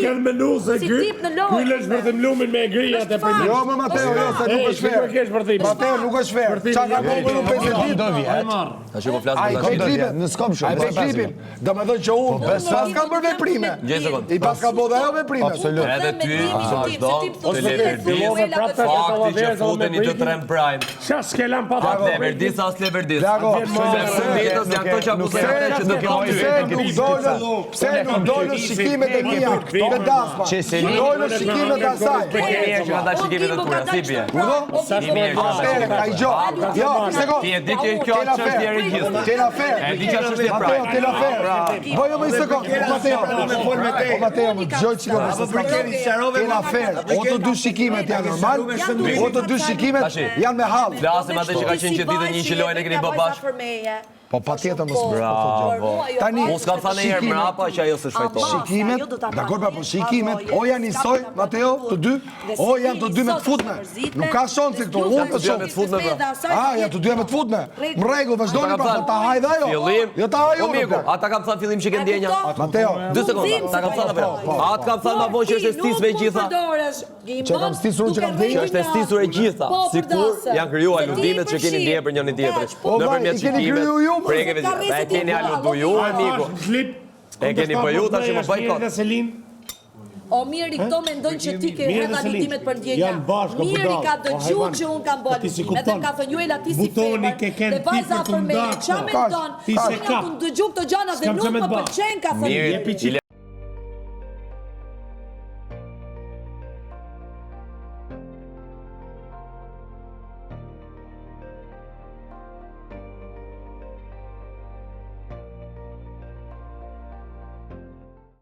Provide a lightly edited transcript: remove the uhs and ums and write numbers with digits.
kanë menu se ky lesh për të mlumin me grijat e primit. Jo, më Mateo, jo, se nuk është fair. Mateo, nuk është fair. Qa ka bërë në 50 ditë? Ta që po flasë A i pe klipin? Në s'kom shumë. A i pe klipin? Do me dhënë që unë pas kam bërë veprime. I pas kam bërë dhe ajo veprime. Absolut. Edhe ty, vazhdo, të leverdis, fakti që futeni të trem prime. Qa s'kelam pa Atë leverdis, as leverdis. Lago, Fëmijët janë këto që akusojnë që të kanë pse nuk dojnë shikimet e mia të dasma. Dojnë shikimet e asaj. Mirë që ka dalë shikimet e tura, si bje. Ka i gjo. Jo, sekond. Ti e di që kjo është çështje e regjistrit. Tela fair. E di që është çështje prime. Mateo, tela fair. Vojo më një sekond. Mateo, më gjoj çiko tela fair. O të dy shikimet janë normal. O të dy shikimet janë me hall. Flasim atë që ka qenë që ditën 1 qilojnë e keni bë bashkë. Po patjetër mos Bravo. Tani, Unë s'kam thënë herë mrapa që ajo s'e shfajton. shikimet, dakor pa po shikimet, o janë njësoj, Mateo, të dy, o janë të dy me të futme. Nuk ka shonë si këto, unë të me të futme, pra. janë të dy me të futme. Më rregull, vazhdoni pra, ta haj dhe ajo. Fillim. Jo ta haj O unë. miku, ata kam thënë fillim që ke ndjenja. Mateo, 2 sekonda, ta kam thënë apo jo? Atë kam thënë ma vonë që është e stisve e gjitha. që kam stisur që kam Që dhejë. është e stisur e gjitha. Sikur janë krijuar aludimet që keni ndjeher për njëri tjetrin. Nëpërmjet shikimeve, prekeve. E keni aludu ju, amigo. E keni bëju, ta që më bëj kot. O Miri, këto mendojnë që ti ke hedh aludimet për ndjenja. Janë bashkë, Miri ka dëgjuar që unë kam bërë aludim. Edhe ka thënë Juela ti si Butoni ke ken ti për të ndarë. Çfarë mendon? Ti se Unë kap. kam dëgjuar këto gjëra dhe nuk më pëlqen ka thënë. Mirë,